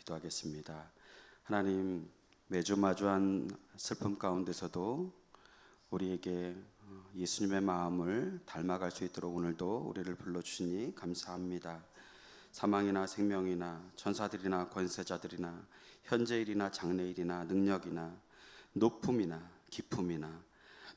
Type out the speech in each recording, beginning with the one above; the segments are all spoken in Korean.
기도하겠습니다. 하나님, 매주 마주한 슬픔 가운데서도 우리에게 예수님의 마음을 닮아갈 수 있도록 오늘도 우리를 불러주시니 감사합니다. 사망이나 생명이나 천사들이나 권세자들이나 현재일이나 장래일이나 능력이나 높음이나 깊음이나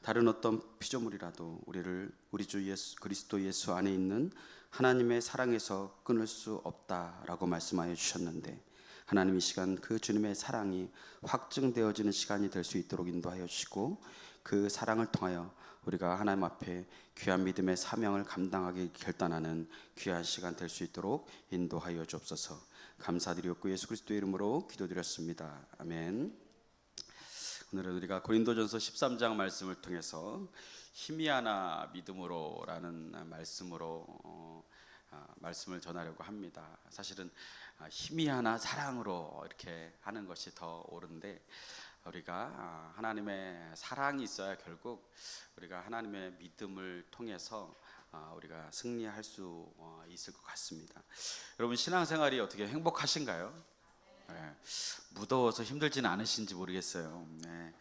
다른 어떤 피조물이라도 우리 주 예수 그리스도 예수 안에 있는 하나님의 사랑에서 끊을 수 없다라고 말씀하여 주셨는데, 하나님 이 시간 그 주님의 사랑이 확증되어지는 시간이 될 수 있도록 인도하여 주시고, 그 사랑을 통하여 우리가 하나님 앞에 귀한 믿음의 사명을 감당하기 결단하는 귀한 시간 될 수 있도록 인도하여 주옵소서. 감사드리옵고 예수 그리스도의 이름으로 기도드렸습니다. 아멘. 오늘은 우리가 고린도전서 13장 말씀을 통해서 희미하나 믿음으로라는 말씀으로 말씀을 전하려고 합니다. 사실은 희미하나 사랑으로 이렇게 하는 것이 더 옳은데, 우리가 하나님의 사랑이 있어야 결국 우리가 하나님의 믿음을 통해서 우리가 승리할 수 있을 것 같습니다. 여러분, 신앙생활이 어떻게 행복하신가요? 네, 무더워서 힘들지는 않으신지 모르겠어요. 네,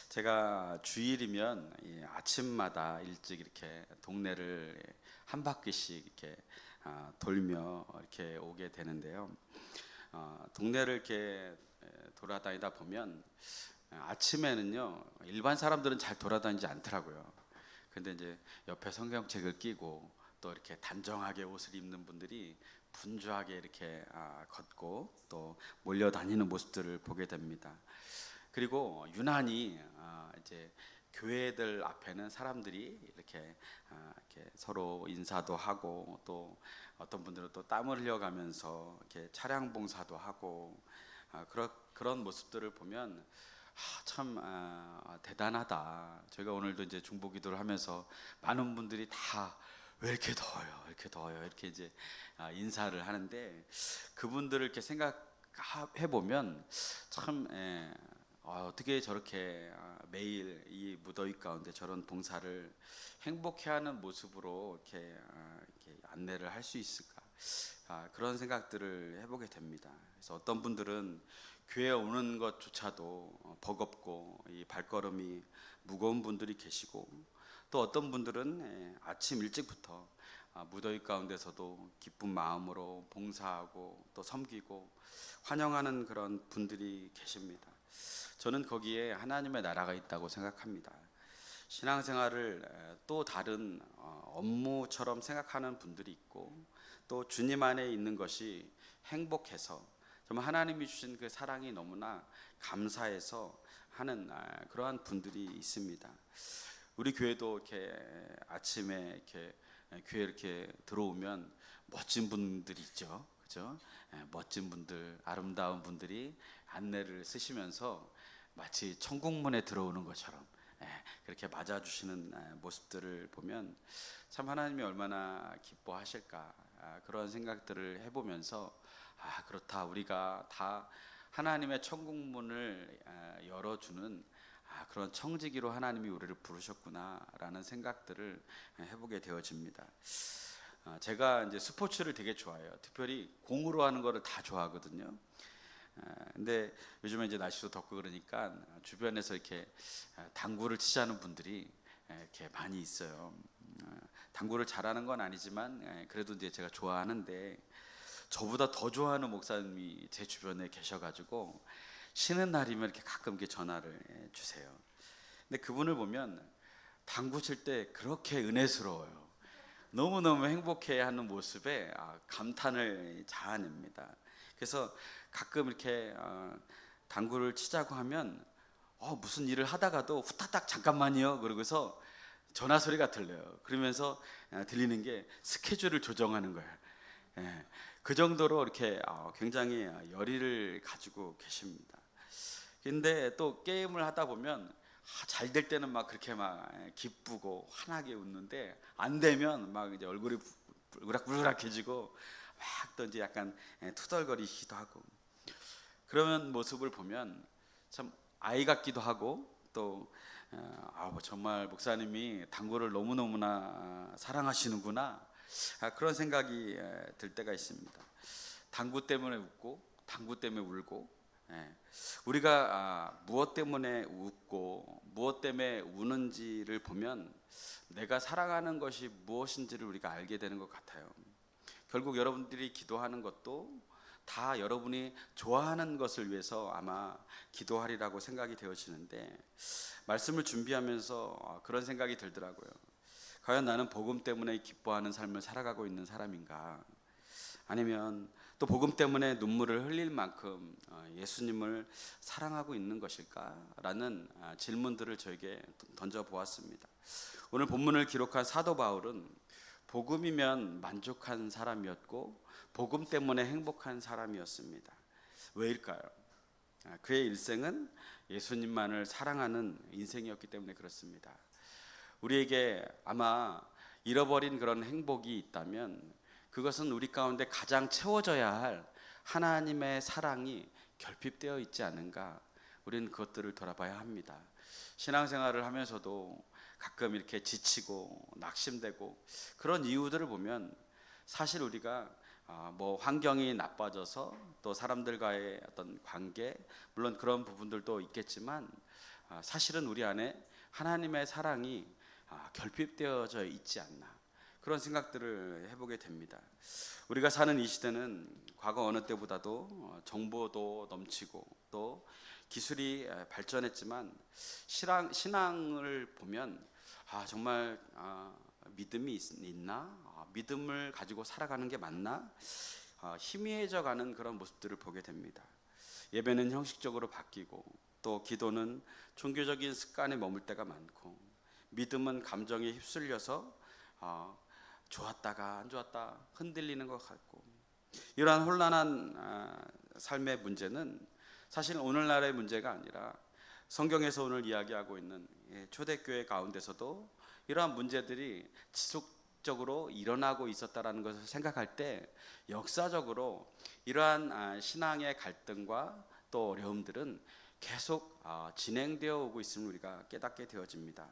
제가 주일이면 아침마다 일찍 이렇게 동네를 한 바퀴씩 이렇게 돌며 이렇게 오게 되는데요. 동네를 이렇게 돌아다니다 보면 아침에는요, 일반 사람들은 잘 돌아다니지 않더라고요. 근데 이제 옆에 성경책을 끼고 또 이렇게 단정하게 옷을 입는 분들이 분주하게 이렇게 걷고 또 몰려다니는 모습들을 보게 됩니다. 그리고 유난히 이제 교회들 앞에는 사람들이 이렇게 서로 인사도 하고, 또 어떤 분들은 또 땀을 흘려가면서 이렇게 차량 봉사도 하고, 그런 모습들을 보면 참 대단하다. 저희가 오늘도 이제 중보기도를 하면서 많은 분들이 다 왜 이렇게 더워요, 이렇게 더워요, 이렇게 이제 인사를 하는데, 그분들을 이렇게 생각해 보면 참 어떻게 저렇게 매일 이 무더위 가운데 저런 봉사를 행복해하는 모습으로 이렇게 안내를 할 수 있을까, 그런 생각들을 해보게 됩니다. 그래서 어떤 분들은 교회에 오는 것조차도 버겁고 이 발걸음이 무거운 분들이 계시고, 또 어떤 분들은 아침 일찍부터 무더위 가운데서도 기쁜 마음으로 봉사하고 또 섬기고 환영하는 그런 분들이 계십니다. 저는 거기에 하나님의 나라가 있다고 생각합니다. 신앙생활을 또 다른 업무처럼 생각하는 분들이 있고, 또 주님 안에 있는 것이 행복해서 정말 하나님이 주신 그 사랑이 너무나 감사해서 하는 그러한 분들이 있습니다. 우리 교회도 이렇게 아침에 이렇게 교회 이렇게 들어오면 멋진 분들이 있죠, 그죠? 멋진 분들, 아름다운 분들이 안내를 쓰시면서 마치 천국문에 들어오는 것처럼 그렇게 맞아주시는 모습들을 보면 참 하나님이 얼마나 기뻐하실까, 그런 생각들을 해보면서 그렇다, 우리가 다 하나님의 천국문을 열어주는 그런 청지기로 하나님이 우리를 부르셨구나라는 생각들을 해보게 되어집니다. 제가 이제 스포츠를 되게 좋아해요. 특별히 공으로 하는 거를 다 좋아하거든요. 근데 요즘에 이제 날씨도 덥고 그러니까 주변에서 이렇게 당구를 치자는 분들이 이렇게 많이 있어요. 당구를 잘하는 건 아니지만 그래도 이제 제가 좋아하는데, 저보다 더 좋아하는 목사님이 제 주변에 계셔가지고 쉬는 날이면 이렇게 가끔 이렇게 전화를 주세요. 근데 그분을 보면 당구 칠 때 그렇게 은혜스러워요. 너무너무 행복해하는 모습에 감탄을 자아냅니다. 그래서 가끔 이렇게 당구를 치자고 하면 무슨 일을 하다가도 후다닥 잠깐만요 그러고서 전화 소리가 들려요. 그러면서 들리는 게 스케줄을 조정하는 거예요. 그 정도로 이렇게 굉장히 열의를 가지고 계십니다. 근데 또 게임을 하다 보면 잘 될 때는 막 그렇게 막 기쁘고 환하게 웃는데, 안 되면 막 이제 얼굴이 울그락불그락해지고 막 또 이제 약간 투덜거리기도 하고, 그러면 모습을 보면 참 아이 같기도 하고, 또 정말 목사님이 당구를 너무너무나 사랑하시는구나, 그런 생각이 들 때가 있습니다. 당구 때문에 웃고 당구 때문에 울고, 우리가 무엇 때문에 웃고 무엇 때문에 우는지를 보면 내가 사랑하는 것이 무엇인지를 우리가 알게 되는 것 같아요. 결국 여러분들이 기도하는 것도 다 여러분이 좋아하는 것을 위해서 아마 기도하리라고 생각이 되어지는데, 말씀을 준비하면서 그런 생각이 들더라고요. 과연 나는 복음 때문에 기뻐하는 삶을 살아가고 있는 사람인가? 아니면 또 복음 때문에 눈물을 흘릴 만큼 예수님을 사랑하고 있는 것일까? 라는 질문들을 저에게 던져보았습니다. 오늘 본문을 기록한 사도 바울은 복음이면 만족한 사람이었고 복음 때문에 행복한 사람이었습니다. 왜일까요? 그의 일생은 예수님만을 사랑하는 인생이었기 때문에 그렇습니다. 우리에게 아마 잃어버린 그런 행복이 있다면 그것은 우리 가운데 가장 채워져야 할 하나님의 사랑이 결핍되어 있지 않은가, 우리는 그것들을 돌아봐야 합니다. 신앙생활을 하면서도 가끔 이렇게 지치고 낙심되고 그런 이유들을 보면 사실 우리가 환경이 나빠져서 또 사람들과의 어떤 관계, 물론 그런 부분들도 있겠지만 사실은 우리 안에 하나님의 사랑이 결핍되어져 있지 않나, 그런 생각들을 해보게 됩니다. 우리가 사는 이 시대는 과거 어느 때보다도 정보도 넘치고 또 기술이 발전했지만 신앙을 보면 정말 믿음이 있나? 믿음을 가지고 살아가는 게 맞나? 희미해져 가는 그런 모습들을 보게 됩니다. 예배는 형식적으로 바뀌고 또 기도는 종교적인 습관에 머물 때가 많고 믿음은 감정에 휩쓸려서 좋았다가 안 좋았다 흔들리는 것 같고, 이러한 혼란한 삶의 문제는 사실 오늘날의 문제가 아니라 성경에서 오늘 이야기하고 있는 초대교회 가운데서도 이러한 문제들이 지속적으로 일어나고 있었다라는 것을 생각할 때 역사적으로 이러한 신앙의 갈등과 또 어려움들은 계속 진행되어 오고 있음을 우리가 깨닫게 되어집니다.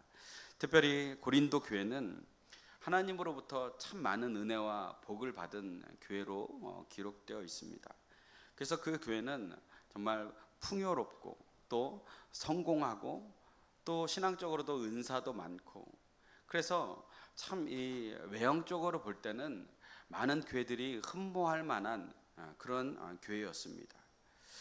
특별히 고린도 교회는 하나님으로부터 참 많은 은혜와 복을 받은 교회로 기록되어 있습니다. 그래서 그 교회는 정말 풍요롭고 또 성공하고 또 신앙적으로도 은사도 많고, 그래서 참 이 외형적으로 볼 때는 많은 교회들이 흠모할 만한 그런 교회였습니다.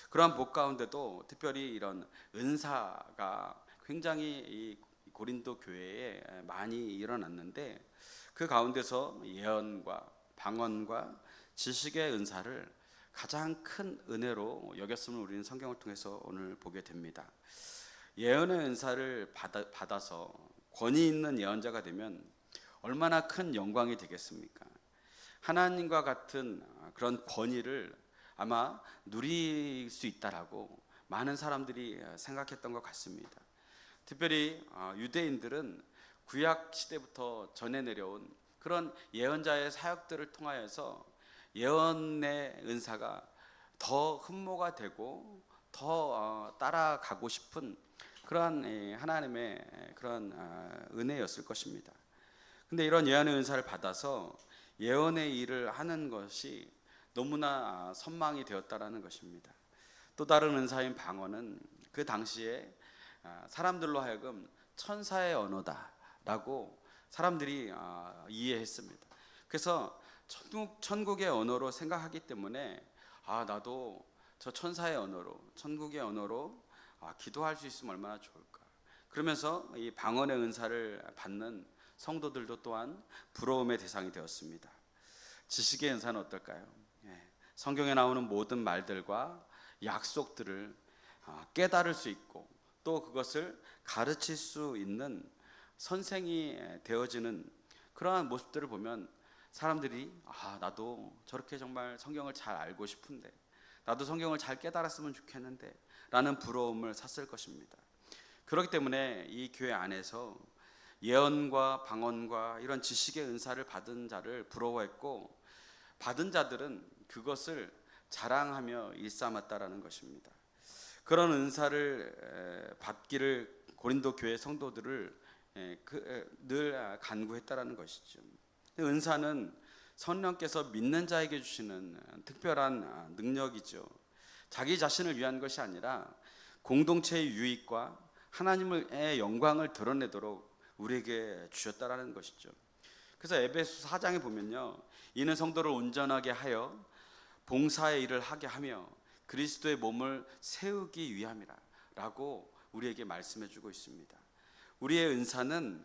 그러한 복 가운데도 특별히 이런 은사가 굉장히 이 고린도 교회에 많이 일어났는데, 그 가운데서 예언과 방언과 지식의 은사를 가장 큰 은혜로 여겼음을 우리는 성경을 통해서 오늘 보게 됩니다. 예언의 은사를 받아서 권위 있는 예언자가 되면 얼마나 큰 영광이 되겠습니까? 하나님과 같은 그런 권위를 아마 누릴 수 있다라고 많은 사람들이 생각했던 것 같습니다. 특별히 유대인들은 구약 시대부터 전해 내려온 그런 예언자의 사역들을 통하여서 예언의 은사가 더 흠모가 되고 더 따라가고 싶은 그러한 하나님의 그런 은혜였을 것입니다. 근데 이런 예언의 은사를 받아서 예언의 일을 하는 것이 너무나 선망이 되었다라는 것입니다. 또 다른 은사인 방언은 그 당시에 사람들로 하여금 천사의 언어다라고 사람들이 이해했습니다. 그래서 천국의 언어로 생각하기 때문에 나도 저 천사의 언어로, 천국의 언어로 기도할 수 있으면 얼마나 좋을까. 그러면서 이 방언의 은사를 받는 성도들도 또한 부러움의 대상이 되었습니다. 지식의 은사는 어떨까요? 성경에 나오는 모든 말들과 약속들을 깨달을 수 있고 또 그것을 가르칠 수 있는 선생이 되어지는 그러한 모습들을 보면 사람들이 나도 저렇게 정말 성경을 잘 알고 싶은데, 나도 성경을 잘 깨달았으면 좋겠는데 라는 부러움을 샀을 것입니다. 그렇기 때문에 이 교회 안에서 예언과 방언과 이런 지식의 은사를 받은 자를 부러워했고, 받은 자들은 그것을 자랑하며 일삼았다라는 것입니다. 그런 은사를 받기를 고린도 교회 성도들을 늘 간구했다라는 것이죠. 은사는 성령께서 믿는 자에게 주시는 특별한 능력이죠. 자기 자신을 위한 것이 아니라 공동체의 유익과 하나님의 영광을 드러내도록 우리에게 주셨다라는 것이죠. 그래서 에베소 4장에 보면요, 이는 성도를 온전하게 하여 봉사의 일을 하게 하며 그리스도의 몸을 세우기 위함이라 라고 우리에게 말씀해 주고 있습니다. 우리의 은사는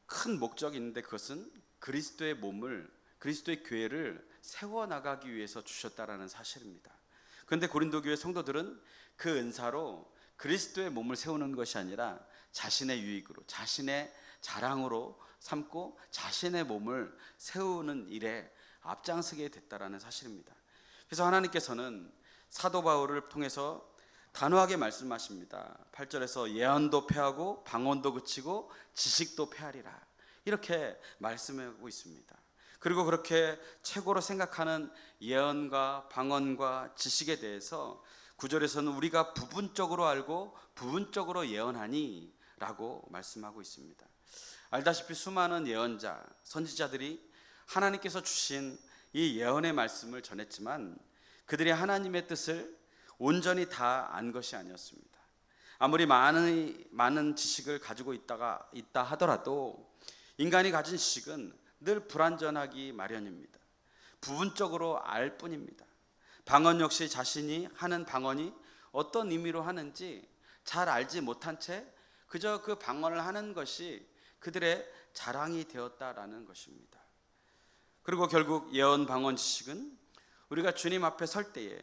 큰 목적이 있는데 그것은 그리스도의 몸을, 그리스도의 교회를 세워나가기 위해서 주셨다라는 사실입니다. 그런데 고린도 교회 성도들은 그 은사로 그리스도의 몸을 세우는 것이 아니라 자신의 유익으로, 자신의 자랑으로 삼고 자신의 몸을 세우는 일에 앞장서게 됐다라는 사실입니다. 그래서 하나님께서는 사도 바울을 통해서 단호하게 말씀하십니다. 8절에서 예언도 패하고 방언도 그치고 지식도 패하리라, 이렇게 말씀하고 있습니다. 그리고 그렇게 최고로 생각하는 예언과 방언과 지식에 대해서 9절에서는 우리가 부분적으로 알고 부분적으로 예언하니 라고 말씀하고 있습니다. 알다시피 수많은 예언자, 선지자들이 하나님께서 주신 이 예언의 말씀을 전했지만 그들이 하나님의 뜻을 온전히 다 안 것이 아니었습니다. 아무리 많은 지식을 가지고 있다 하더라도 인간이 가진 지식은 늘 불완전하기 마련입니다. 부분적으로 알 뿐입니다. 방언 역시 자신이 하는 방언이 어떤 의미로 하는지 잘 알지 못한 채 그저 그 방언을 하는 것이 그들의 자랑이 되었다라는 것입니다. 그리고 결국 예언 방언 지식은 우리가 주님 앞에 설 때에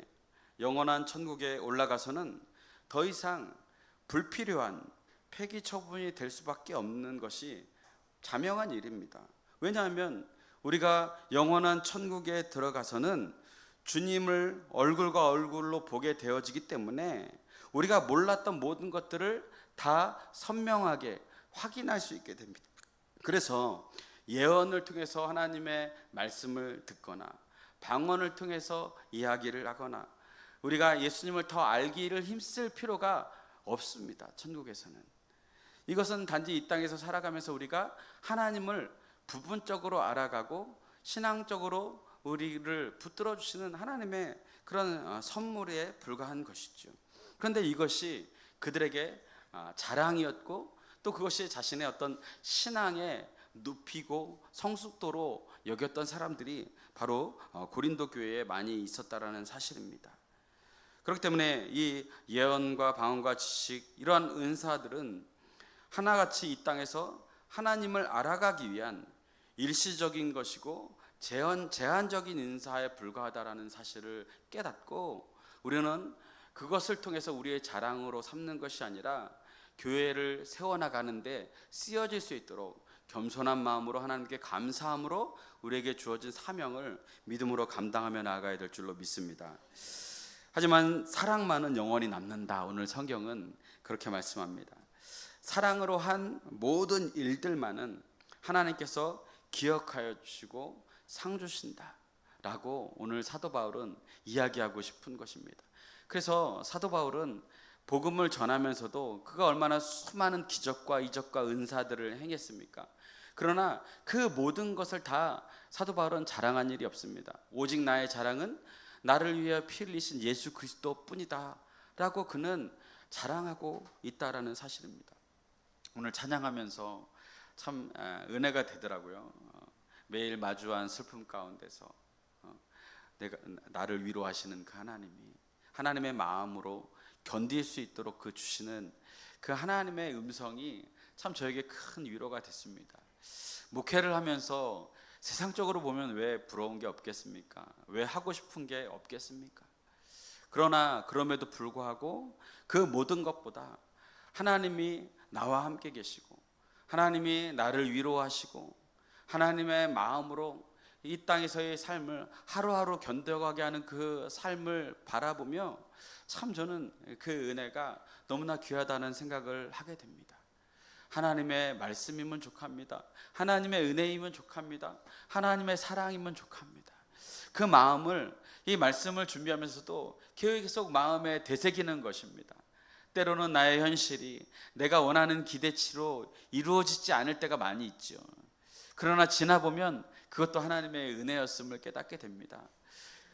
영원한 천국에 올라가서는 더 이상 불필요한 폐기 처분이 될 수밖에 없는 것이 자명한 일입니다. 왜냐하면 우리가 영원한 천국에 들어가서는 주님을 얼굴과 얼굴로 보게 되어지기 때문에 우리가 몰랐던 모든 것들을 다 선명하게 확인할 수 있게 됩니다. 그래서 예언을 통해서 하나님의 말씀을 듣거나 방언을 통해서 이야기를 하거나 우리가 예수님을 더 알기를 힘쓸 필요가 없습니다. 천국에서는 이것은 단지 이 땅에서 살아가면서 우리가 하나님을 부분적으로 알아가고 신앙적으로 우리를 붙들어 주시는 하나님의 그런 선물에 불과한 것이죠. 그런데 이것이 그들에게 자랑이었고 또 그것이 자신의 어떤 신앙의 눕히고 성숙도로 여겼던 사람들이 바로 고린도 교회에 많이 있었다라는 사실입니다. 그렇기 때문에 이 예언과 방언과 지식, 이러한 은사들은 하나같이 이 땅에서 하나님을 알아가기 위한 일시적인 것이고 제한적인 은사에 불과하다라는 사실을 깨닫고 우리는 그것을 통해서 우리의 자랑으로 삼는 것이 아니라 교회를 세워나가는데 쓰여질 수 있도록 겸손한 마음으로 하나님께 감사함으로 우리에게 주어진 사명을 믿음으로 감당하며 나아가야 될 줄로 믿습니다. 하지만 사랑만은 영원히 남는다. 오늘 성경은 그렇게 말씀합니다. 사랑으로 한 모든 일들만은 하나님께서 기억하여 주시고 상 주신다 라고 오늘 사도 바울은 이야기하고 싶은 것입니다. 그래서 사도 바울은 복음을 전하면서도 그가 얼마나 수많은 기적과 이적과 은사들을 행했습니까? 그러나 그 모든 것을 다 사도 바울은 자랑한 일이 없습니다. 오직 나의 자랑은 나를 위해 피 흘리신 예수 그리스도 뿐이다 라고 그는 자랑하고 있다라는 사실입니다. 오늘 찬양하면서 참 은혜가 되더라고요. 매일 마주한 슬픔 가운데서 나를 위로하시는 그 하나님의 마음으로 견딜 수 있도록 그 주시는 그 하나님의 음성이 참 저에게 큰 위로가 됐습니다. 목회를 하면서 세상적으로 보면 왜 부러운 게 없겠습니까? 왜 하고 싶은 게 없겠습니까? 그러나 그럼에도 불구하고 그 모든 것보다 하나님이 나와 함께 계시고 하나님이 나를 위로하시고 하나님의 마음으로 이 땅에서의 삶을 하루하루 견뎌가게 하는 그 삶을 바라보며 참 저는 그 은혜가 너무나 귀하다는 생각을 하게 됩니다. 하나님의 말씀이면 족합니다. 하나님의 은혜이면 족합니다. 하나님의 사랑이면 족합니다. 그 마음을, 이 말씀을 준비하면서도 계속 마음에 되새기는 것입니다. 때로는 나의 현실이 내가 원하는 기대치로 이루어지지 않을 때가 많이 있죠. 그러나 지나보면 그것도 하나님의 은혜였음을 깨닫게 됩니다.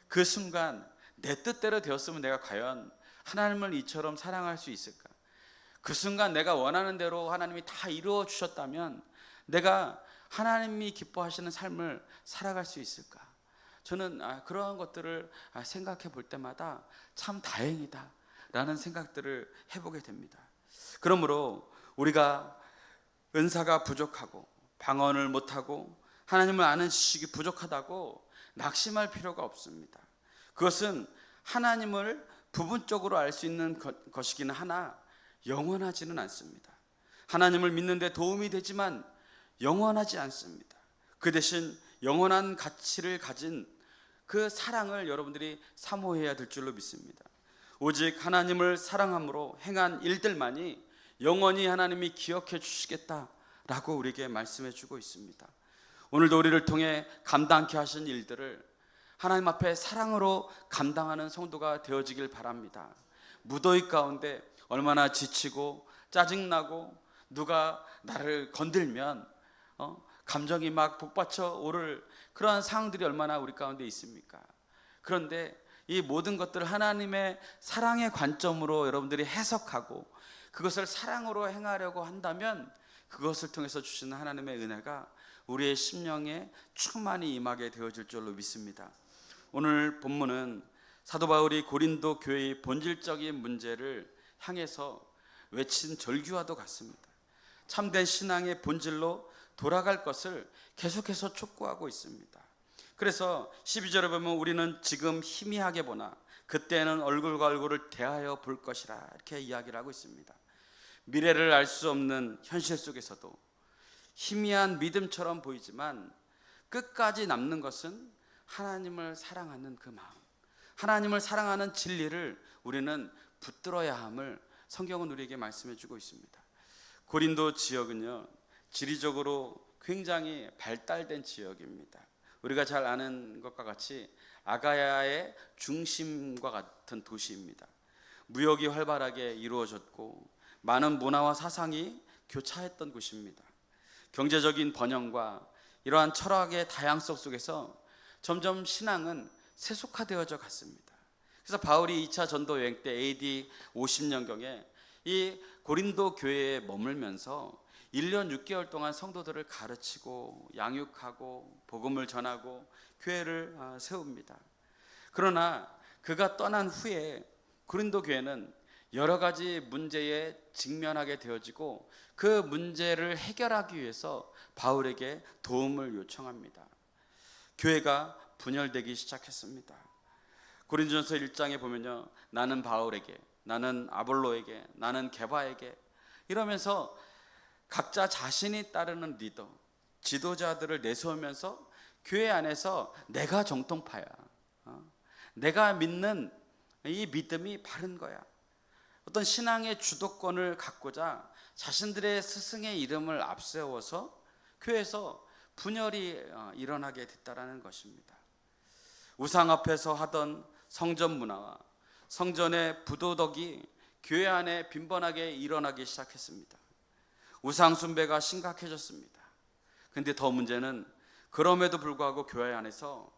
그 순간 내 뜻대로 되었으면 내가 과연 하나님을 이처럼 사랑할 수 있을까? 그 순간 내가 원하는 대로 하나님이 다 이루어 주셨다면 내가 하나님이 기뻐하시는 삶을 살아갈 수 있을까? 저는 그러한 것들을 생각해 볼 때마다 참 다행이다 라는 생각들을 해보게 됩니다. 그러므로 우리가 은사가 부족하고 방언을 못하고 하나님을 아는 지식이 부족하다고 낙심할 필요가 없습니다. 그것은 하나님을 부분적으로 알 수 있는 것이기는 하나 영원하지는 않습니다. 하나님을 믿는 데 도움이 되지만 영원하지 않습니다. 그 대신 영원한 가치를 가진 그 사랑을 여러분들이 사모해야 될 줄로 믿습니다. 오직 하나님을 사랑함으로 행한 일들만이 영원히 하나님이 기억해 주시겠다라고 우리에게 말씀해 주고 있습니다. 오늘도 우리를 통해 감당케 하신 일들을 하나님 앞에 사랑으로 감당하는 성도가 되어지길 바랍니다. 무더위 가운데 얼마나 지치고 짜증나고 누가 나를 건들면 감정이 막 복받쳐 오를 그러한 상황들이 얼마나 우리 가운데 있습니까? 그런데 이 모든 것들을 하나님의 사랑의 관점으로 여러분들이 해석하고 그것을 사랑으로 행하려고 한다면 그것을 통해서 주시는 하나님의 은혜가 우리의 심령에 충만히 임하게 되어질 줄로 믿습니다. 오늘 본문은 사도 바울이 고린도 교회의 본질적인 문제를 향해서 외친 절규와도 같습니다. 참된 신앙의 본질로 돌아갈 것을 계속해서 촉구하고 있습니다. 그래서 12절에 보면 우리는 지금 희미하게 보나 그때는 얼굴과 얼굴을 대하여 볼 것이라 이렇게 이야기를 하고 있습니다. 미래를 알 수 없는 현실 속에서도 희미한 믿음처럼 보이지만 끝까지 남는 것은 하나님을 사랑하는 그 마음, 하나님을 사랑하는 진리를 우리는 붙들어야 함을 성경은 우리에게 말씀해 주고 있습니다. 고린도 지역은요, 지리적으로 굉장히 발달된 지역입니다. 우리가 잘 아는 것과 같이 아가야의 중심과 같은 도시입니다. 무역이 활발하게 이루어졌고 많은 문화와 사상이 교차했던 곳입니다. 경제적인 번영과 이러한 철학의 다양성 속에서 점점 신앙은 세속화되어져 갔습니다. 그래서 바울이 2차 전도 여행 때 AD 50년경에 이 고린도 교회에 머물면서 1년 6개월 동안 성도들을 가르치고 양육하고 복음을 전하고 교회를 세웁니다. 그러나 그가 떠난 후에 고린도 교회는 여러 가지 문제에 직면하게 되어지고 그 문제를 해결하기 위해서 바울에게 도움을 요청합니다. 교회가 분열되기 시작했습니다. 고린도전서 1장에 보면요, 나는 바울에게, 나는 아볼로에게, 나는 게바에게 이러면서 각자 자신이 따르는 리더, 지도자들을 내세우면서 교회 안에서 내가 정통파야, 내가 믿는 이 믿음이 바른 거야, 어떤 신앙의 주도권을 갖고자 자신들의 스승의 이름을 앞세워서 교회에서 분열이 일어나게 됐다라는 것입니다. 우상 앞에서 하던 성전 문화와 성전의 부도덕이 교회 안에 빈번하게 일어나기 시작했습니다. 우상 숭배가 심각해졌습니다. 그런데 더 문제는 그럼에도 불구하고 교회 안에서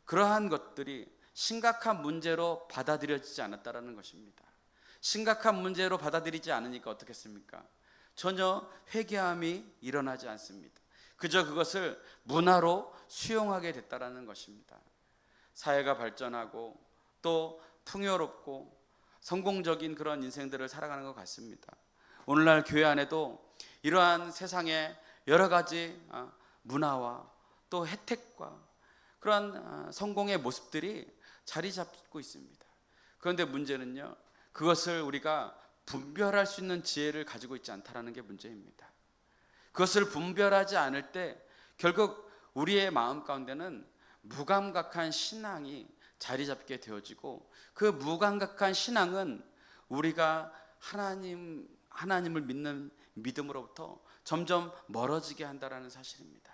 그러한 것들이 심각한 문제로 받아들여지지 않았다라는 것입니다. 심각한 문제로 받아들이지 않으니까 어떻겠습니까? 전혀 회개함이 일어나지 않습니다. 그저 그것을 문화로 수용하게 됐다라는 것입니다. 사회가 발전하고 또 풍요롭고 성공적인 그런 인생들을 살아가는 것 같습니다. 오늘날 교회 안에도 이러한 세상의 여러 가지 문화와 또 혜택과 그런 성공의 모습들이 자리 잡고 있습니다. 그런데 문제는요, 그것을 우리가 분별할 수 있는 지혜를 가지고 있지 않다라는 게 문제입니다. 그것을 분별하지 않을 때 결국 우리의 마음 가운데는 무감각한 신앙이 자리 잡게 되어지고 그 무감각한 신앙은 우리가 하나님을 믿는 믿음으로부터 점점 멀어지게 한다라는 사실입니다.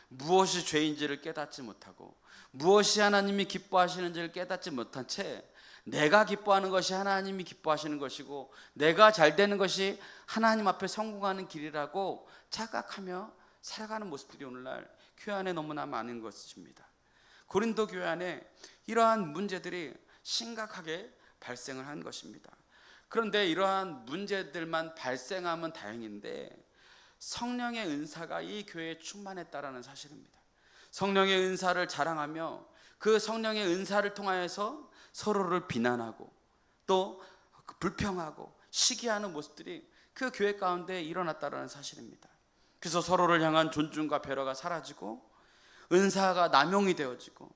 무엇이 죄인지를 깨닫지 못하고 무엇이 하나님이 기뻐하시는지를 깨닫지 못한 채 내가 기뻐하는 것이 하나님이 기뻐하시는 것이고 내가 잘 되는 것이 하나님 앞에 성공하는 길이라고 착각하며 살아가는 모습들이 오늘날 교회 안에 너무나 많은 것입니다. 고린도 교회 안에 이러한 문제들이 심각하게 발생을 한 것입니다. 그런데 이러한 문제들만 발생하면 다행인데 성령의 은사가 이 교회에 충만했다라는 사실입니다. 성령의 은사를 자랑하며 그 성령의 은사를 통하여서 서로를 비난하고 또 불평하고 시기하는 모습들이 그 교회 가운데 일어났다라는 사실입니다. 그래서 서로를 향한 존중과 배려가 사라지고 은사가 남용이 되어지고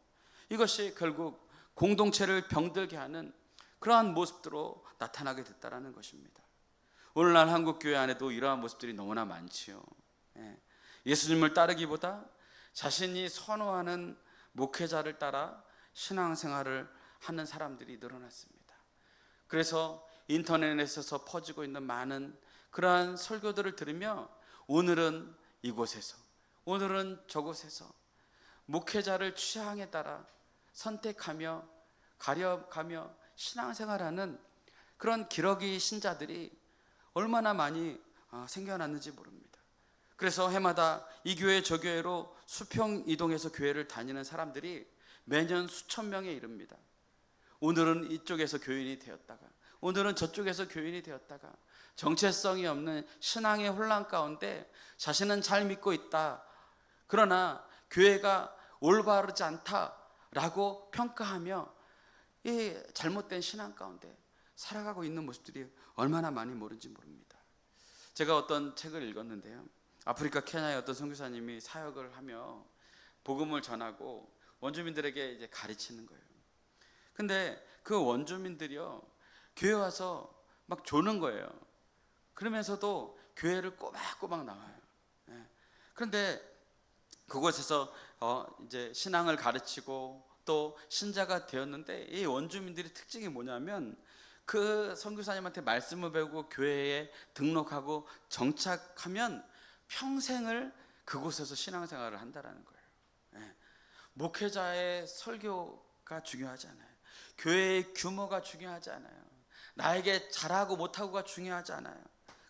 이것이 결국 공동체를 병들게 하는 그러한 모습으로 나타나게 됐다라는 것입니다. 오늘날 한국 교회 안에도 이러한 모습들이 너무나 많지요. 예수님을 따르기보다 자신이 선호하는 목회자를 따라 신앙생활을 하는 사람들이 늘어났습니다. 그래서 인터넷에서 퍼지고 있는 많은 그러한 설교들을 들으며 오늘은 이곳에서 오늘은 저곳에서 목회자를 취향에 따라 선택하며 가려가며 신앙생활하는 그런 기러기 신자들이 얼마나 많이 생겨났는지 모릅니다. 그래서 해마다 이 교회 저 교회로 수평 이동해서 교회를 다니는 사람들이 매년 수천 명에 이릅니다. 오늘은 이쪽에서 교인이 되었다가 오늘은 저쪽에서 교인이 되었다가 정체성이 없는 신앙의 혼란 가운데 자신은 잘 믿고 있다, 그러나 교회가 올바르지 않다라고 평가하며 이 잘못된 신앙 가운데 살아가고 있는 모습들이 얼마나 많이 모른지 모릅니다. 제가 어떤 책을 읽었는데요, 아프리카 케냐의 어떤 선교사님이 사역을 하며 복음을 전하고 원주민들에게 이제 가르치는 거예요. 근데 그 원주민들이요, 교회 와서 막 조는 거예요. 그러면서도 교회를 꼬박꼬박 나와요. 그런데 그곳에서 이제 신앙을 가르치고 또 신자가 되었는데, 이 원주민들의 특징이 뭐냐면 그 선교사님한테 말씀을 배우고 교회에 등록하고 정착하면 평생을 그곳에서 신앙생활을 한다라는 거예요. 목회자의 설교가 중요하지 않아요. 교회의 규모가 중요하지 않아요. 나에게 잘하고 못하고가 중요하지 않아요.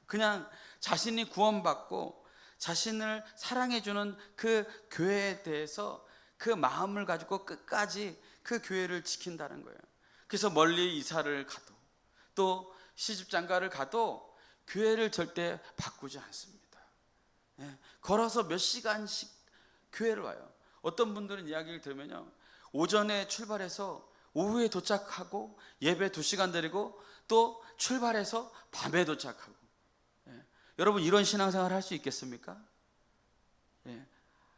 그냥 자신이 구원받고 자신을 사랑해주는 그 교회에 대해서 그 마음을 가지고 끝까지 그 교회를 지킨다는 거예요. 그래서 멀리 이사를 가도 또 시집장가를 가도 교회를 절대 바꾸지 않습니다. 걸어서 몇 시간씩 교회를 와요. 어떤 분들은 이야기를 들으면요, 오전에 출발해서 오후에 도착하고 예배 2시간 드리고 또 출발해서 밤에 도착하고. 여러분, 이런 신앙생활 할 수 있겠습니까?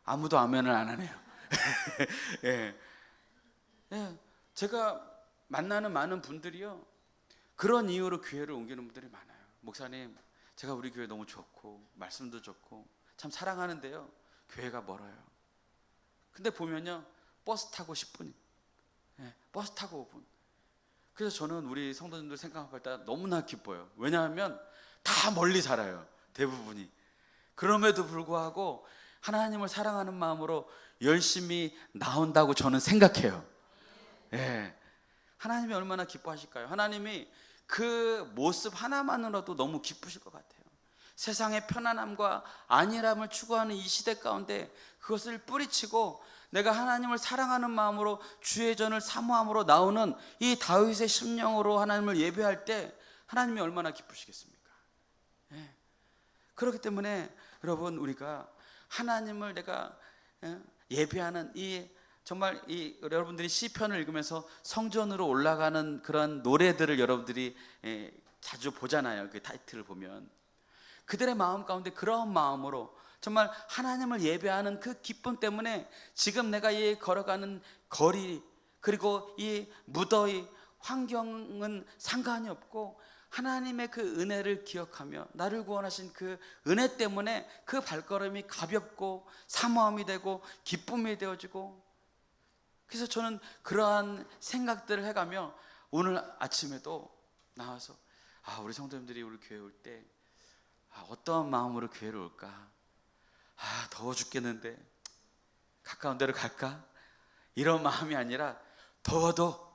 아무도 아멘을 안 하네요. 제가 만나는 많은 분들이요, 그런 이유로 교회를 옮기는 분들이 많아요. 목사님, 제가 우리 교회 너무 좋고 말씀도 좋고 참 사랑하는데요, 교회가 멀어요. 근데 보면요, 버스 타고 10분, 버스 타고 5분. 그래서 저는 우리 성도님들 생각할 때 너무나 기뻐요. 왜냐하면 다 멀리 살아요, 대부분이. 그럼에도 불구하고 하나님을 사랑하는 마음으로 열심히 나온다고 저는 생각해요. 하나님이 얼마나 기뻐하실까요? 하나님이 그 모습 하나만으로도 너무 기쁘실 것 같아요. 세상의 편안함과 안일함을 추구하는 이 시대 가운데 그것을 뿌리치고 내가 하나님을 사랑하는 마음으로 주의 전을 사모함으로 나오는 이 다윗의 심령으로 하나님을 예배할 때 하나님이 얼마나 기쁘시겠습니까? 그렇기 때문에 여러분, 우리가 하나님을 내가 예배하는 이 정말 이 여러분들이 시편을 읽으면서 성전으로 올라가는 그런 노래들을 여러분들이 자주 보잖아요. 그 타이틀을 보면 그들의 마음 가운데 그런 마음으로 정말 하나님을 예배하는 그 기쁨 때문에 지금 내가 이 걸어가는 거리 그리고 이 무더위 환경은 상관이 없고 하나님의 그 은혜를 기억하며 나를 구원하신 그 은혜 때문에 그 발걸음이 가볍고 사모함이 되고 기쁨이 되어지고, 그래서 저는 그러한 생각들을 해가며 오늘 아침에도 나와서 우리 성도님들이 우리 교회 올 때 어떠한 마음으로 교회를 올까? 더워 죽겠는데 가까운 데로 갈까? 이런 마음이 아니라 더워도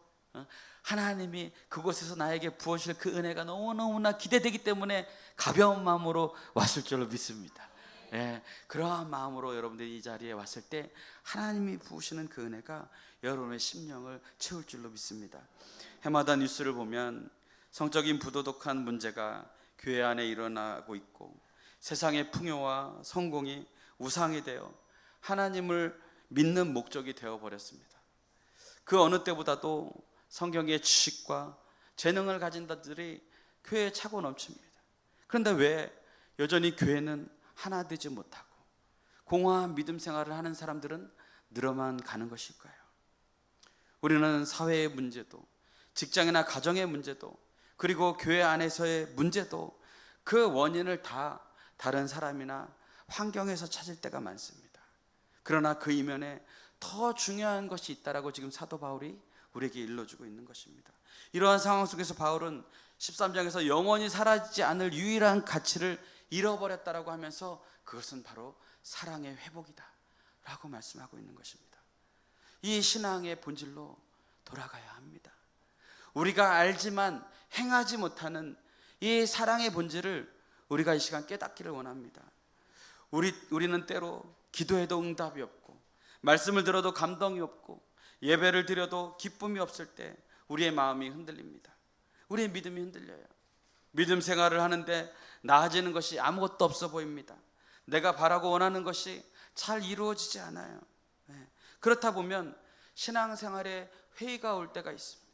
하나님이 그곳에서 나에게 부어주실 그 은혜가 너무너무나 기대되기 때문에 가벼운 마음으로 왔을 줄로 믿습니다. 그러한 마음으로 여러분들이 이 자리에 왔을 때 하나님이 부으시는 그 은혜가 여러분의 심령을 채울 줄로 믿습니다. 해마다 뉴스를 보면 성적인 부도덕한 문제가 교회 안에 일어나고 있고, 세상의 풍요와 성공이 우상이 되어 하나님을 믿는 목적이 되어버렸습니다. 그 어느 때보다도 성경의 지식과 재능을 가진 자들이 교회에 차고 넘칩니다. 그런데 왜 여전히 교회는 하나 되지 못하고 공허한 믿음 생활을 하는 사람들은 늘어만 가는 것일까요? 우리는 사회의 문제도, 직장이나 가정의 문제도, 그리고 교회 안에서의 문제도 그 원인을 다 다른 사람이나 환경에서 찾을 때가 많습니다. 그러나 그 이면에 더 중요한 것이 있다라고 지금 사도 바울이 우리에게 일러주고 있는 것입니다. 이러한 상황 속에서 바울은 13장에서 영원히 사라지지 않을 유일한 가치를 잃어버렸다라고 하면서 그것은 바로 사랑의 회복이다 라고 말씀하고 있는 것입니다. 이 신앙의 본질로 돌아가야 합니다. 우리가 알지만 행하지 못하는 이 사랑의 본질을 우리가 이 시간 깨닫기를 원합니다. 우리는 때로 기도해도 응답이 없고, 말씀을 들어도 감동이 없고, 예배를 드려도 기쁨이 없을 때 우리의 마음이 흔들립니다. 우리의 믿음이 흔들려요. 믿음 생활을 하는데 나아지는 것이 아무것도 없어 보입니다. 내가 바라고 원하는 것이 잘 이루어지지 않아요. 그렇다 보면 신앙생활에 회의가 올 때가 있습니다.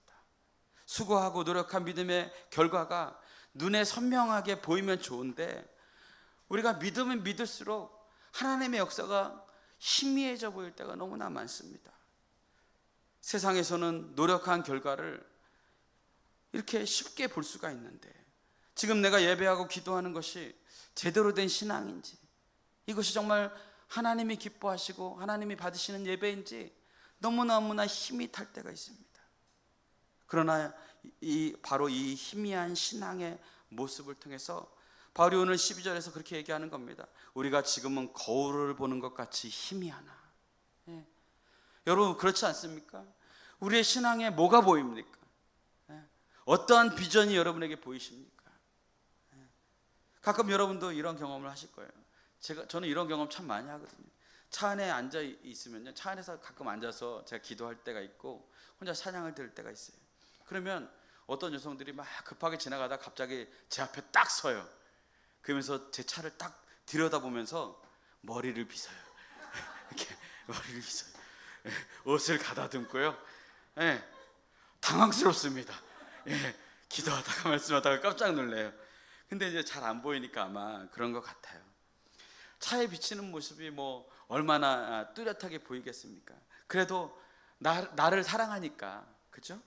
수고하고 노력한 믿음의 결과가 눈에 선명하게 보이면 좋은데, 우리가 믿으면 믿을수록 하나님의 역사가 희미해져 보일 때가 너무나 많습니다. 세상에서는 노력한 결과를 이렇게 쉽게 볼 수가 있는데, 지금 내가 예배하고 기도하는 것이 제대로 된 신앙인지, 이것이 정말 하나님이 기뻐하시고 하나님이 받으시는 예배인지 너무나 힘이 탈 때가 있습니다. 그러나 바로 이 희미한 신앙의 모습을 통해서 바울이 오늘 12절에서 그렇게 얘기하는 겁니다. 우리가 지금은 거울을 보는 것 같이 희미하나. 여러분, 그렇지 않습니까? 우리의 신앙에 뭐가 보입니까? 어떠한 비전이 여러분에게 보이십니까? 가끔 여러분도 이런 경험을 하실 거예요. 저는 이런 경험 참 많이 하거든요. 차 안에 앉아 있으면요, 차 안에서 가끔 앉아서 제가 기도할 때가 있고 혼자 찬양을 들을 때가 있어요. 그러면 어떤 여성들이 막 급하게 지나가다 갑자기 제 앞에 딱 서요. 그러면서 제 차를 딱 들여다보면서 머리를 빗어요. 이렇게 머리를 빗어요. 옷을 가다듬고요. 당황스럽습니다. 기도하다가 말씀하다가 깜짝 놀래요. 근데 이제 잘 안 보이니까 아마 그런 것 같아요. 차에 비치는 모습이 뭐 얼마나 뚜렷하게 보이겠습니까? 그래도 나를 사랑하니까, 그죠?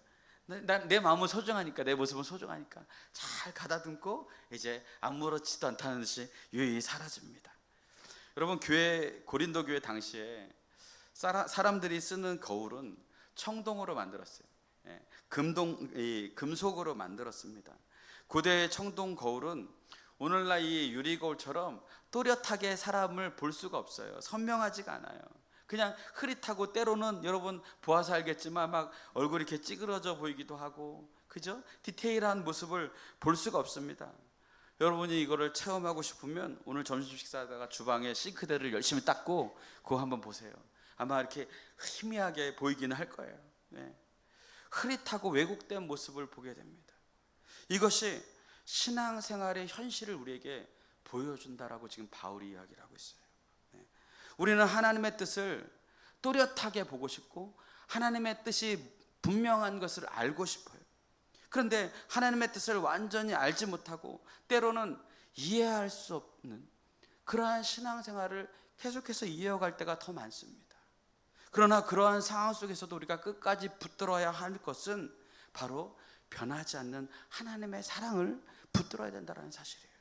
내 마음은 소중하니까, 내 모습은 소중하니까 잘 가다듬고 이제 아무렇지도 않다는 듯이 유유히 사라집니다. 여러분, 고린도 교회 당시에 사람들이 쓰는 거울은 청동으로 만들었어요. 금속으로 만들었습니다. 고대의 청동 거울은 오늘날 이 유리 거울처럼 또렷하게 사람을 볼 수가 없어요. 선명하지가 않아요. 그냥 흐릿하고, 때로는 여러분 보아서 알겠지만 막 얼굴이 이렇게 찌그러져 보이기도 하고, 그죠? 디테일한 모습을 볼 수가 없습니다. 여러분이 이거를 체험하고 싶으면 오늘 점심 식사하다가 주방에 싱크대를 열심히 닦고 그거 한번 보세요. 아마 이렇게 희미하게 보이기는 할 거예요. 흐릿하고 왜곡된 모습을 보게 됩니다. 이것이 신앙생활의 현실을 우리에게 보여준다라고 지금 바울이 이야기를 하고 있어요. 우리는 하나님의 뜻을 또렷하게 보고 싶고 하나님의 뜻이 분명한 것을 알고 싶어요. 그런데 하나님의 뜻을 완전히 알지 못하고 때로는 이해할 수 없는 그러한 신앙생활을 계속해서 이어갈 때가 더 많습니다. 그러나 그러한 상황 속에서도 우리가 끝까지 붙들어야 할 것은 바로 변하지 않는 하나님의 사랑을 붙들어야 된다는 사실이에요.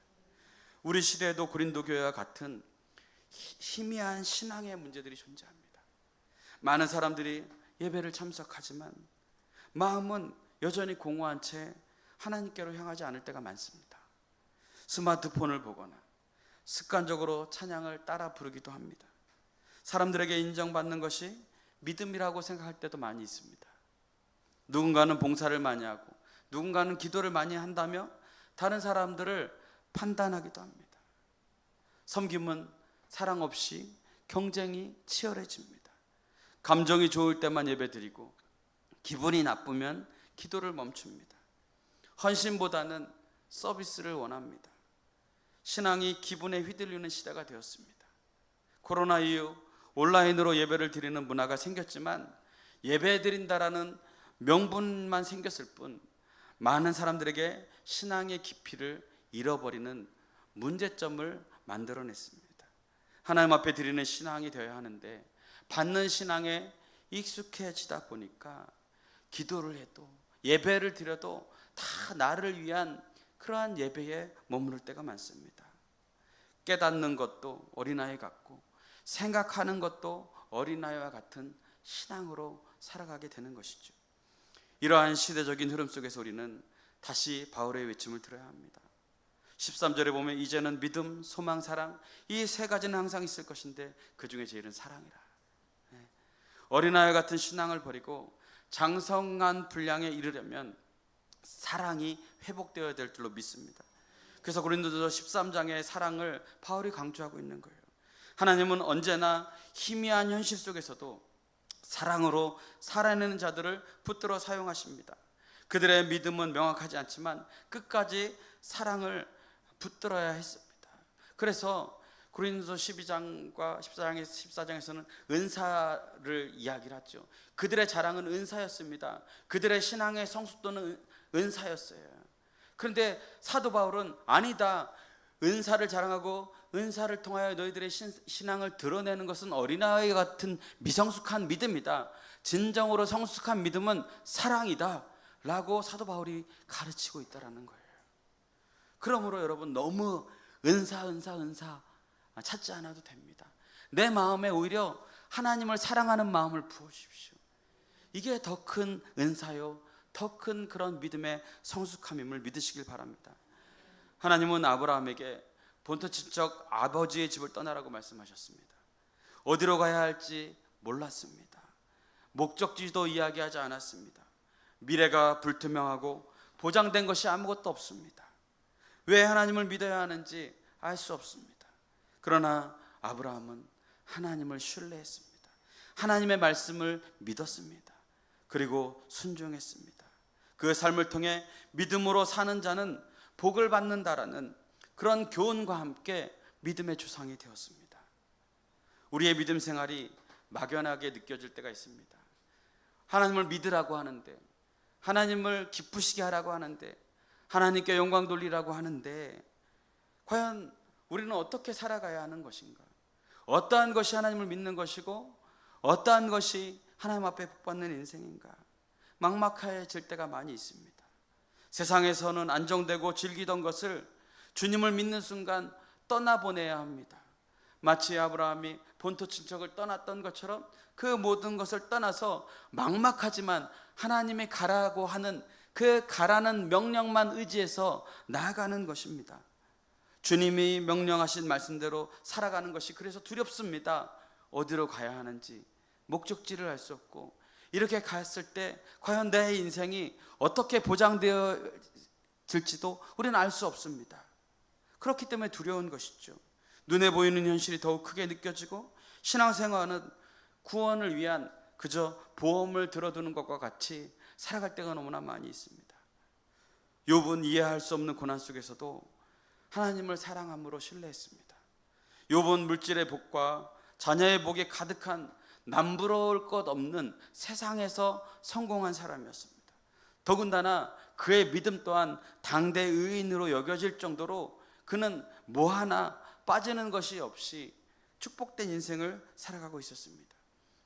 우리 시대에도 고린도 교회와 같은 희미한 신앙의 문제들이 존재합니다. 많은 사람들이 예배를 참석하지만 마음은 여전히 공허한 채 하나님께로 향하지 않을 때가 많습니다. 스마트폰을 보거나 습관적으로 찬양을 따라 부르기도 합니다. 사람들에게 인정받는 것이 믿음이라고 생각할 때도 많이 있습니다. 누군가는 봉사를 많이 하고 누군가는 기도를 많이 한다며 다른 사람들을 판단하기도 합니다. 섬김은 사랑 없이 경쟁이 치열해집니다. 감정이 좋을 때만 예배드리고 기분이 나쁘면 기도를 멈춥니다. 헌신보다는 서비스를 원합니다. 신앙이 기분에 휘둘리는 시대가 되었습니다. 코로나 이후 온라인으로 예배를 드리는 문화가 생겼지만 예배 드린다라는 명분만 생겼을 뿐 많은 사람들에게 신앙의 깊이를 잃어버리는 문제점을 만들어냈습니다. 하나님 앞에 드리는 신앙이 되어야 하는데 받는 신앙에 익숙해지다 보니까 기도를 해도 예배를 드려도 다 나를 위한 그러한 예배에 머무를 때가 많습니다. 깨닫는 것도 어린아이 같고 생각하는 것도 어린아이와 같은 신앙으로 살아가게 되는 것이죠. 이러한 시대적인 흐름 속에서 우리는 다시 바울의 외침을 들어야 합니다. 13절에 보면 이제는 믿음, 소망, 사랑 이 세 가지는 항상 있을 것인데 그 중에 제일은 사랑이라. 어린아이 같은 신앙을 버리고 장성한 분량에 이르려면 사랑이 회복되어야 될 줄로 믿습니다. 그래서 고린도서 13장의 사랑을 바울이 강조하고 있는 거예요. 하나님은 언제나 희미한 현실 속에서도 사랑으로 살아내는 자들을 붙들어 사용하십니다. 그들의 믿음은 명확하지 않지만 끝까지 사랑을 붙들어야 했습니다. 그래서 고린도서 12장과 14장에서는 은사를 이야기를 하죠. 그들의 자랑은 은사였습니다. 그들의 신앙의 성숙도는 은사였어요. 그런데 사도 바울은 아니다, 은사를 자랑하고 은사를 통하여 너희들의 신앙을 드러내는 것은 어린아이 같은 미성숙한 믿음이다. 진정으로 성숙한 믿음은 사랑이다 라고 사도 바울이 가르치고 있다는 거예요. 그러므로 여러분 너무 은사 찾지 않아도 됩니다. 내 마음에 오히려 하나님을 사랑하는 마음을 부어주십시오. 이게 더 큰 은사요, 더 큰 그런 믿음의 성숙함임을 믿으시길 바랍니다. 하나님은 아브라함에게 본토 친척 아버지의 집을 떠나라고 말씀하셨습니다. 어디로 가야 할지 몰랐습니다. 목적지도 이야기하지 않았습니다. 미래가 불투명하고 보장된 것이 아무것도 없습니다. 왜 하나님을 믿어야 하는지 알 수 없습니다. 그러나 아브라함은 하나님을 신뢰했습니다. 하나님의 말씀을 믿었습니다. 그리고 순종했습니다. 그 삶을 통해 믿음으로 사는 자는 복을 받는다라는 그런 교훈과 함께 믿음의 조상이 되었습니다. 우리의 믿음 생활이 막연하게 느껴질 때가 있습니다. 하나님을 믿으라고 하는데, 하나님을 기쁘시게 하라고 하는데, 하나님께 영광 돌리라고 하는데 과연 우리는 어떻게 살아가야 하는 것인가? 어떠한 것이 하나님을 믿는 것이고 어떠한 것이 하나님 앞에 복받는 인생인가? 막막해질 때가 많이 있습니다. 세상에서는 안정되고 즐기던 것을 주님을 믿는 순간 떠나보내야 합니다. 마치 아브라함이 본토 친척을 떠났던 것처럼 그 모든 것을 떠나서 막막하지만 하나님이 가라고 하는 그 가라는 명령만 의지해서 나아가는 것입니다. 주님이 명령하신 말씀대로 살아가는 것이 그래서 두렵습니다. 어디로 가야 하는지 목적지를 알 수 없고 이렇게 갔을 때 과연 내 인생이 어떻게 보장되어질지도 우리는 알 수 없습니다. 그렇기 때문에 두려운 것이죠. 눈에 보이는 현실이 더욱 크게 느껴지고 신앙생활은 구원을 위한 그저 보험을 들어두는 것과 같이 살아갈 때가 너무나 많이 있습니다. 욥은 이해할 수 없는 고난 속에서도 하나님을 사랑함으로 신뢰했습니다. 욥은 물질의 복과 자녀의 복이 가득한 남부러울 것 없는 세상에서 성공한 사람이었습니다. 더군다나 그의 믿음 또한 당대 의인으로 여겨질 정도로 그는 뭐 하나 빠지는 것이 없이 축복된 인생을 살아가고 있었습니다.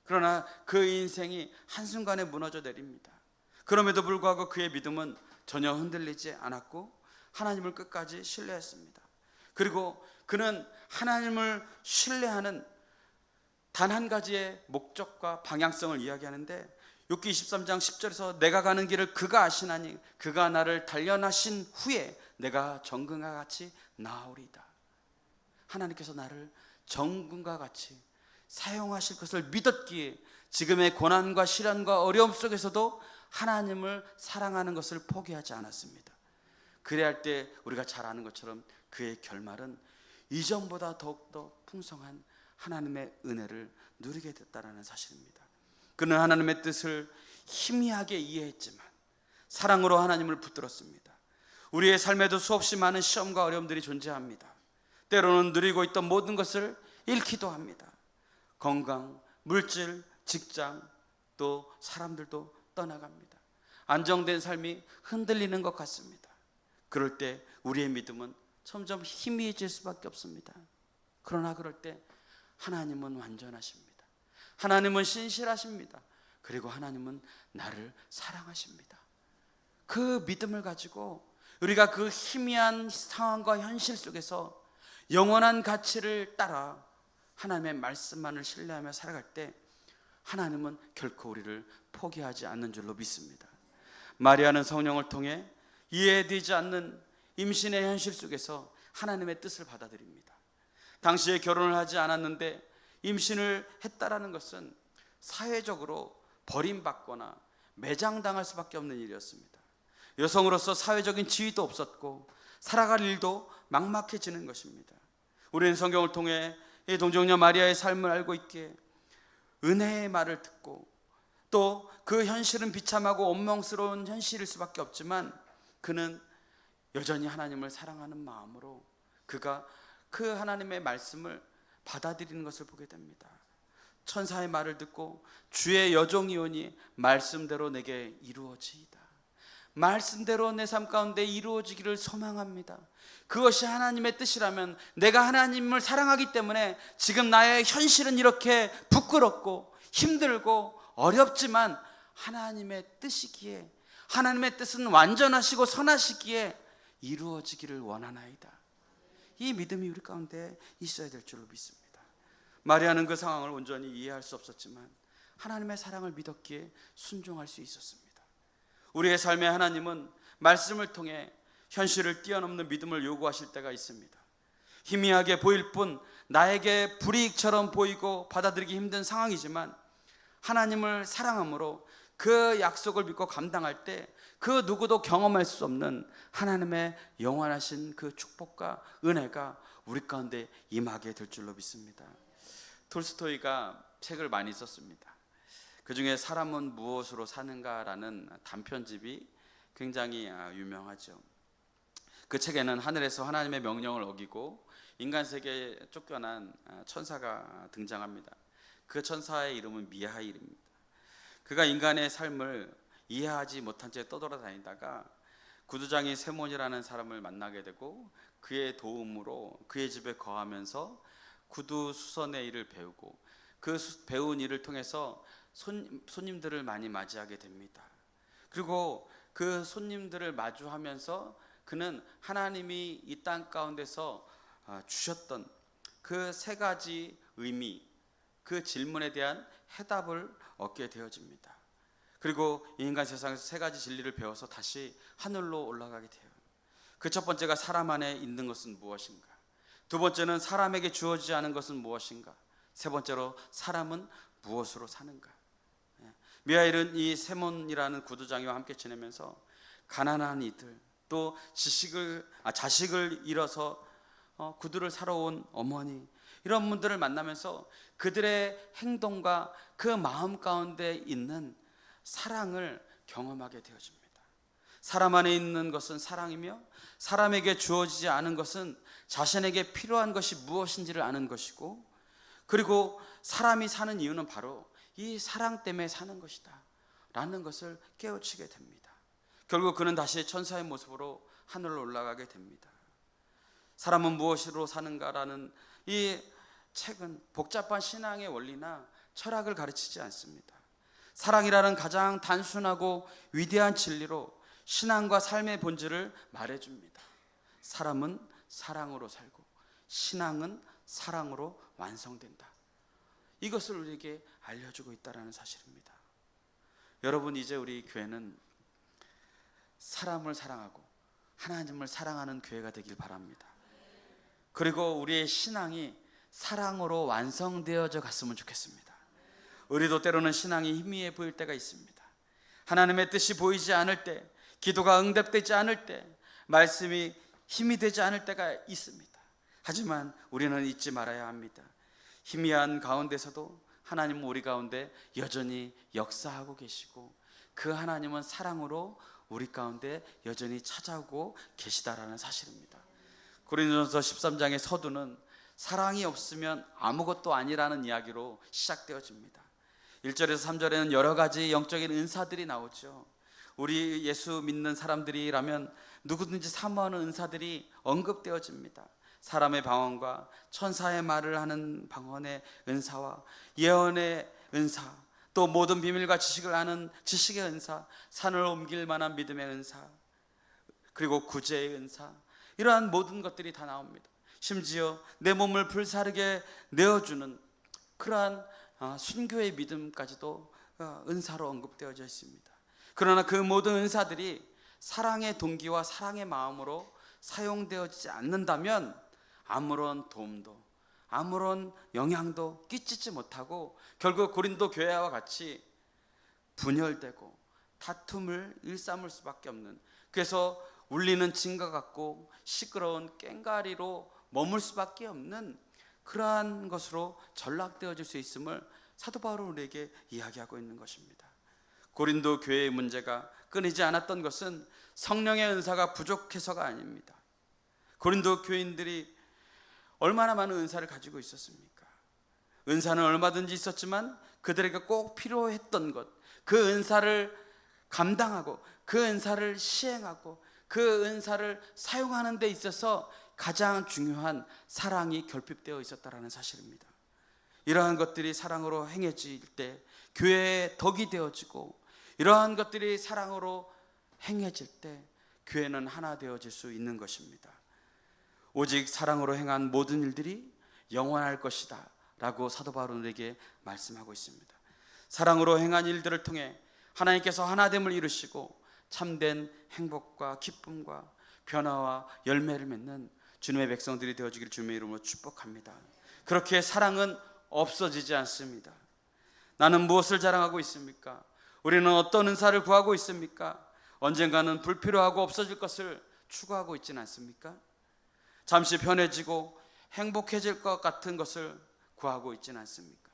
그러나 그 인생이 한순간에 무너져 내립니다. 그럼에도 불구하고 그의 믿음은 전혀 흔들리지 않았고 하나님을 끝까지 신뢰했습니다. 그리고 그는 하나님을 신뢰하는 단 한 가지의 목적과 방향성을 이야기하는데 욥기 23장 10절에서 내가 가는 길을 그가 아시나니 그가 나를 단련하신 후에 내가 정금과 같이 나으리이다. 하나님께서 나를 정금과 같이 사용하실 것을 믿었기에 지금의 고난과 시련과 어려움 속에서도 하나님을 사랑하는 것을 포기하지 않았습니다. 그래야 할 때 우리가 잘 아는 것처럼 그의 결말은 이전보다 더욱더 풍성한 하나님의 은혜를 누리게 됐다라는 사실입니다. 그는 하나님의 뜻을 희미하게 이해했지만 사랑으로 하나님을 붙들었습니다. 우리의 삶에도 수없이 많은 시험과 어려움들이 존재합니다. 때로는 누리고 있던 모든 것을 잃기도 합니다. 건강, 물질, 직장, 또 사람들도 떠나갑니다. 안정된 삶이 흔들리는 것 같습니다. 그럴 때 우리의 믿음은 점점 희미해질 수밖에 없습니다. 그러나 그럴 때 하나님은 완전하십니다. 하나님은 신실하십니다. 그리고 하나님은 나를 사랑하십니다. 그 믿음을 가지고 우리가 그 희미한 상황과 현실 속에서 영원한 가치를 따라 하나님의 말씀만을 신뢰하며 살아갈 때 하나님은 결코 우리를 포기하지 않는 줄로 믿습니다. 마리아는 성령을 통해 이해되지 않는 임신의 현실 속에서 하나님의 뜻을 받아들입니다. 당시에 결혼을 하지 않았는데 임신을 했다라는 것은 사회적으로 버림받거나 매장당할 수밖에 없는 일이었습니다. 여성으로서 사회적인 지위도 없었고 살아갈 일도 막막해지는 것입니다. 우리는 성경을 통해 이 동정녀 마리아의 삶을 알고 있기에 은혜의 말을 듣고 또 그 현실은 비참하고 원망스러운 현실일 수밖에 없지만 그는 여전히 하나님을 사랑하는 마음으로 그가 그 하나님의 말씀을 받아들이는 것을 보게 됩니다. 천사의 말을 듣고 주의 여종이오니 말씀대로 내게 이루어지이다. 말씀대로 내 삶 가운데 이루어지기를 소망합니다. 그것이 하나님의 뜻이라면 내가 하나님을 사랑하기 때문에 지금 나의 현실은 이렇게 부끄럽고 힘들고 어렵지만 하나님의 뜻이기에 하나님의 뜻은 완전하시고 선하시기에 이루어지기를 원하나이다. 이 믿음이 우리 가운데 있어야 될 줄로 믿습니다. 마리아는 그 상황을 온전히 이해할 수 없었지만 하나님의 사랑을 믿었기에 순종할 수 있었습니다. 우리의 삶에 하나님은 말씀을 통해 현실을 뛰어넘는 믿음을 요구하실 때가 있습니다. 희미하게 보일 뿐 나에게 불이익처럼 보이고 받아들이기 힘든 상황이지만 하나님을 사랑함으로 그 약속을 믿고 감당할 때 그 누구도 경험할 수 없는 하나님의 영원하신 그 축복과 은혜가 우리 가운데 임하게 될 줄로 믿습니다. 톨스토이가 책을 많이 썼습니다. 그 중에 사람은 무엇으로 사는가라는 단편집이 굉장히 유명하죠. 그 책에는 하늘에서 하나님의 명령을 어기고 인간 세계에 쫓겨난 천사가 등장합니다. 그 천사의 이름은 미하일입니다. 그가 인간의 삶을 이해하지 못한 채 떠돌아다니다가 구두장이 세몬이라는 사람을 만나게 되고 그의 도움으로 그의 집에 거하면서 구두 수선의 일을 배우고 그 배운 일을 통해서 손님들을 많이 맞이하게 됩니다. 그리고 그 손님들을 마주하면서 그는 하나님이 이 땅 가운데서 주셨던 그 세 가지 의미, 그 질문에 대한 해답을 얻게 되어집니다. 그리고 이 인간 세상에서 세 가지 진리를 배워서 다시 하늘로 올라가게 돼요. 그 첫 번째가 사람 안에 있는 것은 무엇인가? 두 번째는 사람에게 주어지지 않은 것은 무엇인가? 세 번째로 사람은 무엇으로 사는가? 미하일은 이 세몬이라는 구두장이와 함께 지내면서 가난한 이들, 또 자식을 잃어서 구두를 사러 온 어머니, 이런 분들을 만나면서 그들의 행동과 그 마음 가운데 있는 사랑을 경험하게 되어집니다. 사람 안에 있는 것은 사랑이며 사람에게 주어지지 않은 것은 자신에게 필요한 것이 무엇인지를 아는 것이고, 그리고 사람이 사는 이유는 바로 이 사랑 때문에 사는 것이다 라는 것을 깨우치게 됩니다. 결국 그는 다시 천사의 모습으로 하늘로 올라가게 됩니다. 사람은 무엇으로 사는가라는 이 책은 복잡한 신앙의 원리나 철학을 가르치지 않습니다. 사랑이라는 가장 단순하고 위대한 진리로 신앙과 삶의 본질을 말해줍니다. 사람은 사랑으로 살고 신앙은 사랑으로 완성된다. 이것을 우리에게 알려주고 있다는 사실입니다. 여러분, 이제 우리 교회는 사람을 사랑하고 하나님을 사랑하는 교회가 되길 바랍니다. 그리고 우리의 신앙이 사랑으로 완성되어져 갔으면 좋겠습니다. 우리도 때로는 신앙이 희미해 보일 때가 있습니다. 하나님의 뜻이 보이지 않을 때, 기도가 응답되지 않을 때, 말씀이 힘이 되지 않을 때가 있습니다. 하지만 우리는 잊지 말아야 합니다. 희미한 가운데서도 하나님은 우리 가운데 여전히 역사하고 계시고, 그 하나님은 사랑으로 우리 가운데 여전히 찾아오고 계시다라는 사실입니다. 고린도전서 13장의 서두는 사랑이 없으면 아무것도 아니라는 이야기로 시작되어집니다. 1절에서 3절에는 여러 가지 영적인 은사들이 나오죠. 우리 예수 믿는 사람들이라면 누구든지 사모하는 은사들이 언급되어집니다. 사람의 방언과 천사의 말을 하는 방언의 은사와 예언의 은사, 또 모든 비밀과 지식을 아는 지식의 은사, 산을 옮길 만한 믿음의 은사, 그리고 구제의 은사, 이러한 모든 것들이 다 나옵니다. 심지어 내 몸을 불사르게 내어주는 그러한 순교의 믿음까지도 은사로 언급되어져 있습니다. 그러나 그 모든 은사들이 사랑의 동기와 사랑의 마음으로 사용되어지지 않는다면 아무런 도움도 아무런 영향도 끼치지 못하고 결국 고린도 교회와 같이 분열되고 다툼을 일삼을 수밖에 없는, 그래서 울리는 징과 같고 시끄러운 꽹과리로 머물 수밖에 없는 그러한 것으로 전락되어질 수 있음을 사도 바울은 우리에게 이야기하고 있는 것입니다. 고린도 교회의 문제가 끊이지 않았던 것은 성령의 은사가 부족해서가 아닙니다. 고린도 교인들이 얼마나 많은 은사를 가지고 있었습니까? 은사는 얼마든지 있었지만 그들에게 꼭 필요했던 것, 그 은사를 감당하고 그 은사를 시행하고 그 은사를 사용하는 데 있어서 가장 중요한 사랑이 결핍되어 있었다는 사실입니다. 이러한 것들이 사랑으로 행해질 때 교회의 덕이 되어지고, 이러한 것들이 사랑으로 행해질 때 교회는 하나 되어질 수 있는 것입니다. 오직 사랑으로 행한 모든 일들이 영원할 것이다 라고 사도 바울은 우리에게 말씀하고 있습니다. 사랑으로 행한 일들을 통해 하나님께서 하나됨을 이루시고 참된 행복과 기쁨과 변화와 열매를 맺는 주님의 백성들이 되어지기를 주님의 이름으로 축복합니다. 그렇게 사랑은 없어지지 않습니다. 나는 무엇을 자랑하고 있습니까? 우리는 어떤 은사를 구하고 있습니까? 언젠가는 불필요하고 없어질 것을 추구하고 있지는 않습니까? 잠시 편해지고 행복해질 것 같은 것을 구하고 있지는 않습니까?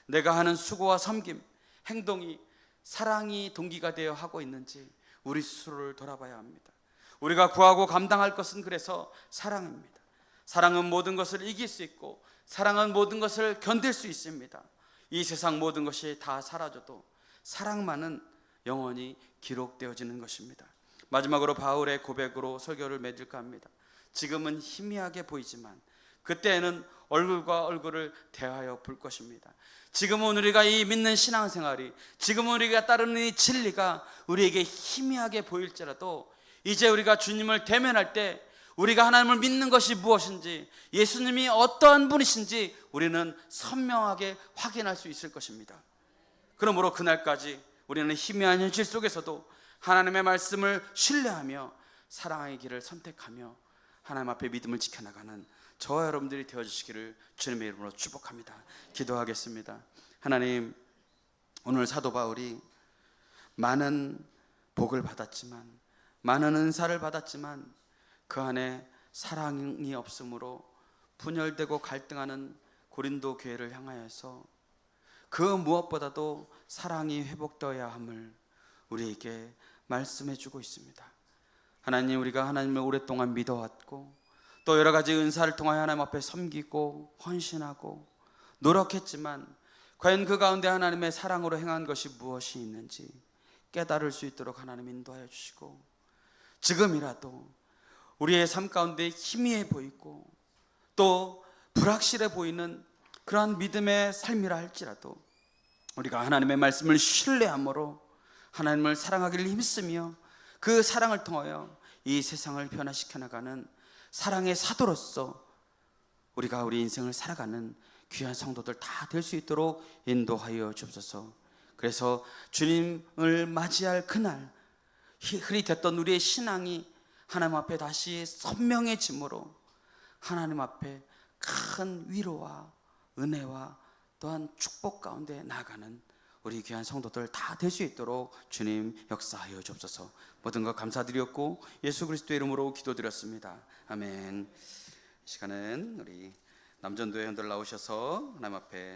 내가 하는 수고와 섬김, 행동이 사랑이 동기가 되어 하고 있는지 우리 스스로를 돌아봐야 합니다. 우리가 구하고 감당할 것은 그래서 사랑입니다. 사랑은 모든 것을 이길 수 있고, 사랑은 모든 것을 견딜 수 있습니다. 이 세상 모든 것이 다 사라져도 사랑만은 영원히 기록되어지는 것입니다. 마지막으로 바울의 고백으로 설교를 맺을까 합니다. 지금은 희미하게 보이지만 그때는 얼굴과 얼굴을 대하여 볼 것입니다. 지금은 우리가 이 믿는 신앙생활이, 지금은 우리가 따르는 이 진리가 우리에게 희미하게 보일지라도 이제 우리가 주님을 대면할 때 우리가 하나님을 믿는 것이 무엇인지, 예수님이 어떠한 분이신지 우리는 선명하게 확인할 수 있을 것입니다. 그러므로 그날까지 우리는 희미한 현실 속에서도 하나님의 말씀을 신뢰하며 사랑의 길을 선택하며 하나님 앞에 믿음을 지켜나가는 저와 여러분들이 되어주시기를 주님의 이름으로 축복합니다. 기도하겠습니다. 하나님, 오늘 사도 바울이 많은 복을 받았지만, 많은 은사를 받았지만 그 안에 사랑이 없으므로 분열되고 갈등하는 고린도 교회를 향하여서 그 무엇보다도 사랑이 회복되어야 함을 우리에게 말씀해 주고 있습니다. 하나님, 우리가 하나님을 오랫동안 믿어왔고 또 여러 가지 은사를 통하여 하나님 앞에 섬기고 헌신하고 노력했지만 과연 그 가운데 하나님의 사랑으로 행한 것이 무엇이 있는지 깨달을 수 있도록 하나님 인도하여 주시고, 지금이라도 우리의 삶 가운데 희미해 보이고 또 불확실해 보이는 그러한 믿음의 삶이라 할지라도 우리가 하나님의 말씀을 신뢰함으로 하나님을 사랑하기를 힘쓰며 그 사랑을 통하여 이 세상을 변화시켜 나가는 사랑의 사도로서 우리가 우리 인생을 살아가는 귀한 성도들 다 될 수 있도록 인도하여 주옵소서. 그래서 주님을 맞이할 그날 흐릿했던 우리의 신앙이 하나님 앞에 다시 선명해짐으로 하나님 앞에 큰 위로와 은혜와 또한 축복 가운데 나아가는 우리 귀한 성도들 다 될 수 있도록 주님 역사하여 주옵소서. 모든 것 감사드렸고 예수 그리스도의 이름으로 기도드렸습니다. 아멘. 시간은 우리 남전도회 회원들 나오셔서 하나님 앞에